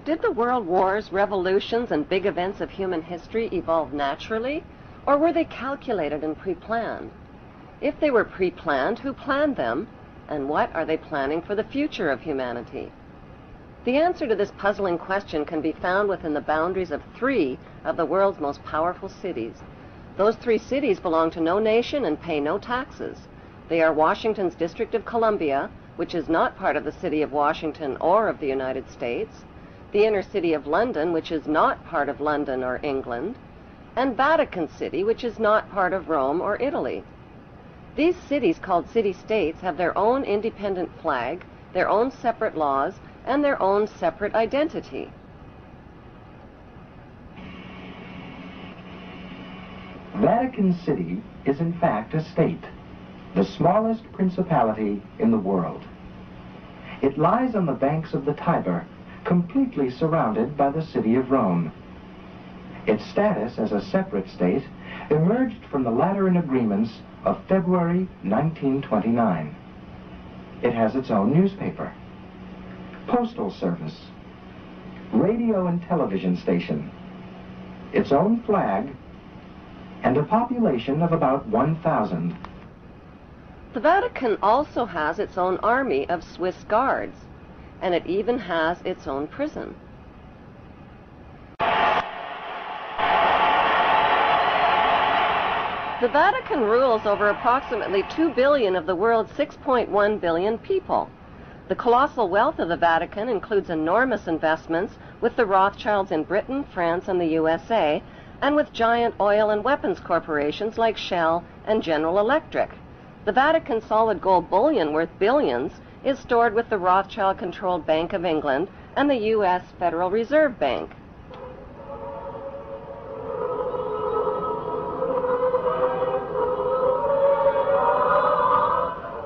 Did the world wars, revolutions, and big events of human history evolve naturally, or were they calculated and pre-planned? If they were pre-planned, who planned them, and what are they planning for the future of humanity? The answer to this puzzling question can be found within the boundaries of 3 of the world's most powerful cities. Those 3 cities belong to no nation and pay no taxes. They are Washington's District of Columbia, which is not part of the city of Washington or of the United States, the inner city of London, which is not part of London or England, and Vatican City, which is not part of Rome or Italy. These cities, called city-states, have their own independent flag, their own separate laws, and their own separate identity. Vatican City is in fact a state, the smallest principality in the world. It lies on the banks of the Tiber, completely surrounded by the city of Rome. Its status as a separate state emerged from the Lateran Agreements of February 1929. It has its own newspaper, postal service, radio and television station, its own flag, and a population of about 1,000. The Vatican also has its own army of Swiss guards, and it even has its own prison. The Vatican rules over approximately 2 billion of the world's 6.1 billion people. The colossal wealth of the Vatican includes enormous investments with the Rothschilds in Britain, France, and the USA, and with giant oil and weapons corporations like Shell and General Electric. The Vatican solid gold bullion worth billions is stored with the Rothschild-controlled Bank of England and the U.S. Federal Reserve Bank.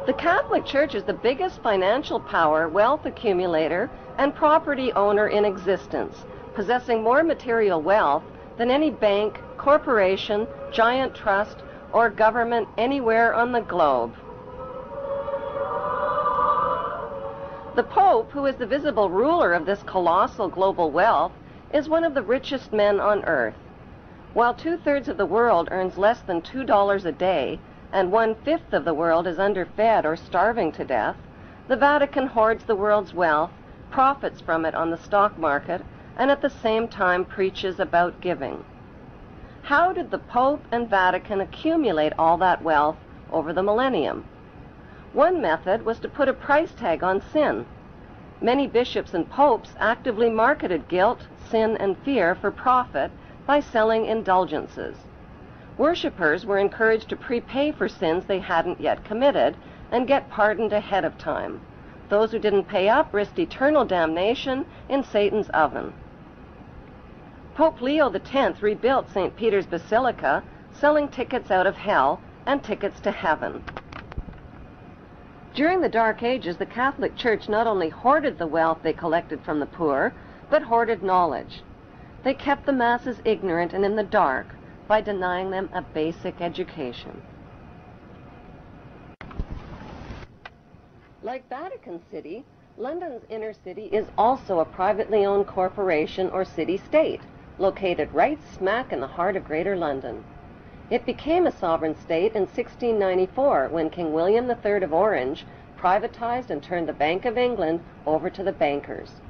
The Catholic Church is the biggest financial power, wealth accumulator, and property owner in existence, possessing more material wealth than any bank, corporation, giant trust, or government anywhere on the globe. The Pope, who is the visible ruler of this colossal global wealth, is one of the richest men on earth. While 2/3 of the world earns less than $2 a day, and 1/5 of the world is underfed or starving to death, the Vatican hoards the world's wealth, profits from it on the stock market, and at the same time preaches about giving. How did the Pope and Vatican accumulate all that wealth over the millennium? One method was to put a price tag on sin. Many bishops and popes actively marketed guilt, sin, and fear for profit by selling indulgences. Worshippers were encouraged to prepay for sins they hadn't yet committed and get pardoned ahead of time. Those who didn't pay up risked eternal damnation in Satan's oven. Pope Leo X rebuilt St. Peter's Basilica, selling tickets out of hell and tickets to heaven. During the Dark Ages, the Catholic Church not only hoarded the wealth they collected from the poor, but hoarded knowledge. They kept the masses ignorant and in the dark by denying them a basic education. Like Vatican City, London's inner city is also a privately owned corporation or city-state, located right smack in the heart of Greater London. It became a sovereign state in 1694 when King William III of Orange privatized and turned the Bank of England over to the bankers.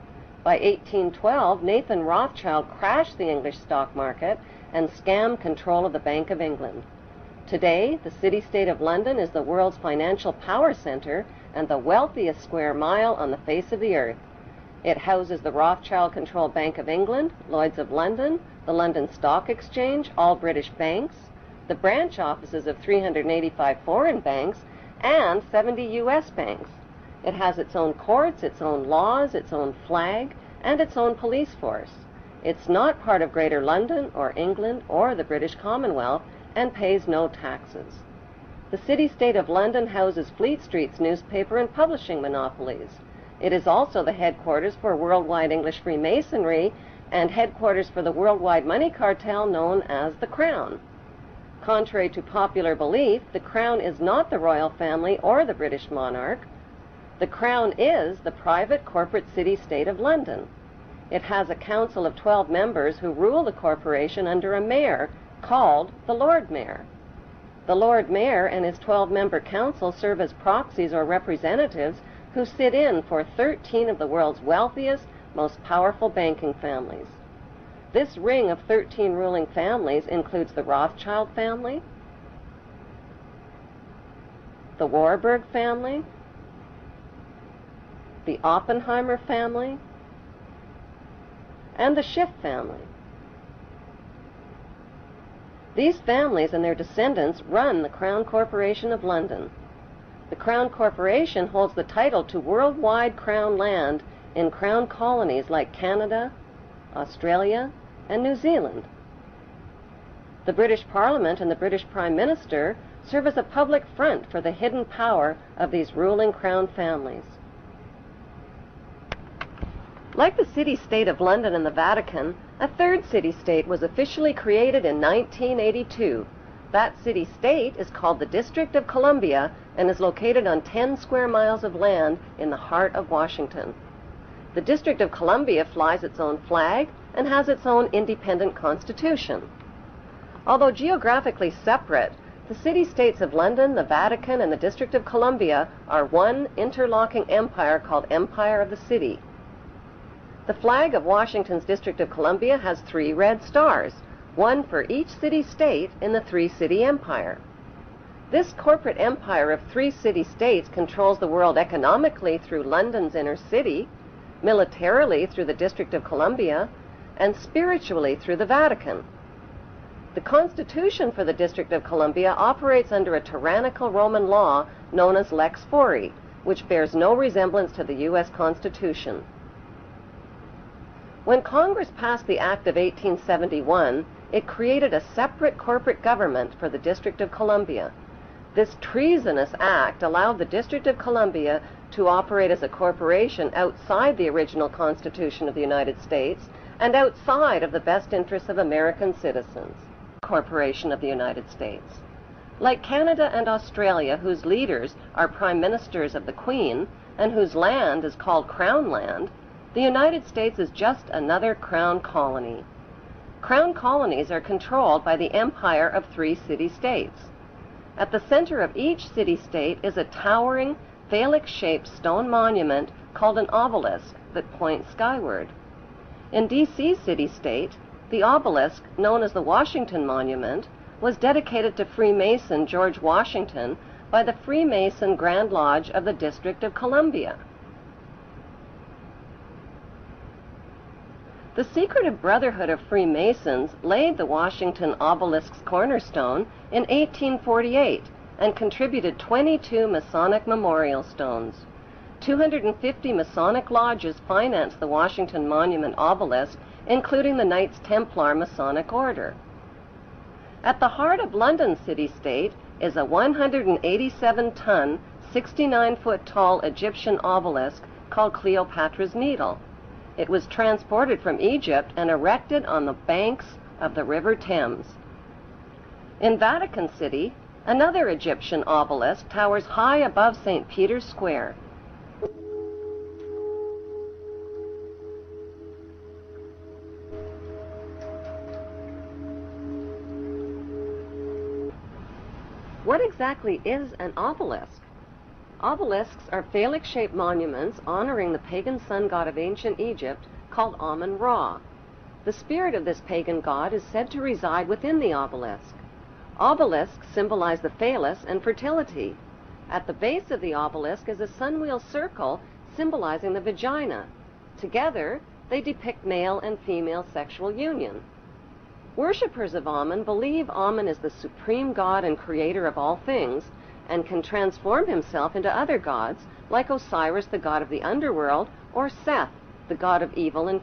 By 1812, Nathan Rothschild crashed the English stock market and scammed control of the Bank of England. Today, the city-state of London is the world's financial power center and the wealthiest square mile on the face of the earth. It houses the Rothschild-controlled Bank of England, Lloyd's of London, the London Stock Exchange, all British banks, the branch offices of 385 foreign banks, and 70 U.S. banks. It has its own courts, its own laws, its own flag, and its own police force. It's not part of Greater London or England or the British Commonwealth and pays no taxes. The city-state of London houses Fleet Street's newspaper and publishing monopolies. It is also the headquarters for worldwide English Freemasonry and headquarters for the worldwide money cartel known as the Crown. Contrary to popular belief, the Crown is not the royal family or the British monarch. The Crown is the private corporate city-state of London. It has a council of 12 members who rule the corporation under a mayor called the Lord Mayor. The Lord Mayor and his 12-member council serve as proxies or representatives who sit in for 13 of the world's wealthiest, most powerful banking families. This ring of 13 ruling families includes the Rothschild family, the Warburg family, the Oppenheimer family, and the Schiff family. These families and their descendants run the Crown Corporation of London. The Crown Corporation holds the title to worldwide Crown land in Crown colonies like Canada, Australia, and New Zealand. The British Parliament and the British Prime Minister serve as a public front for the hidden power of these ruling Crown families. Like the city-state of London and the Vatican, a third city-state was officially created in 1982. That city-state is called the District of Columbia and is located on 10 square miles of land in the heart of Washington. The District of Columbia flies its own flag and has its own independent constitution. Although geographically separate, the city-states of London, the Vatican, and the District of Columbia are one interlocking empire called Empire of the City. The flag of Washington's District of Columbia has 3 red stars, one for each city-state in the 3-city empire. This corporate empire of 3 city-states controls the world economically through London's inner city, militarily through the District of Columbia, and spiritually through the Vatican. The Constitution for the District of Columbia operates under a tyrannical Roman law known as Lex Fori, which bears no resemblance to the U.S. Constitution. When Congress passed the Act of 1871, it created a separate corporate government for the District of Columbia. This treasonous act allowed the District of Columbia to operate as a corporation outside the original Constitution of the United States and outside of the best interests of American citizens. Corporation of the United States. Like Canada and Australia, whose leaders are prime ministers of the Queen and whose land is called Crown land, the United States is just another Crown colony. Crown colonies are controlled by the empire of 3 city-states. At the center of each city-state is a towering, phallic-shaped stone monument called an obelisk that points skyward. In D.C. city-state, the obelisk, known as the Washington Monument, was dedicated to Freemason George Washington by the Freemason Grand Lodge of the District of Columbia. The secretive Brotherhood of Freemasons laid the Washington obelisk's cornerstone in 1848 and contributed 22 Masonic memorial stones. 250 Masonic lodges financed the Washington Monument obelisk, including the Knights Templar Masonic Order. At the heart of London city-state is a 187-ton, 69-foot-tall Egyptian obelisk called Cleopatra's Needle. It was transported from Egypt and erected on the banks of the River Thames. In Vatican City, another Egyptian obelisk towers high above St. Peter's Square. What exactly is an obelisk? Obelisks are phallic-shaped monuments honoring the pagan sun god of ancient Egypt called Amun-Ra. The spirit of this pagan god is said to reside within the obelisk. Obelisks symbolize the phallus and fertility. At the base of the obelisk is a sunwheel circle symbolizing the vagina. Together, they depict male and female sexual union. Worshippers of Amun believe Amun is the supreme god and creator of all things, and can transform himself into other gods, like Osiris, the god of the underworld, or Seth, the god of evil and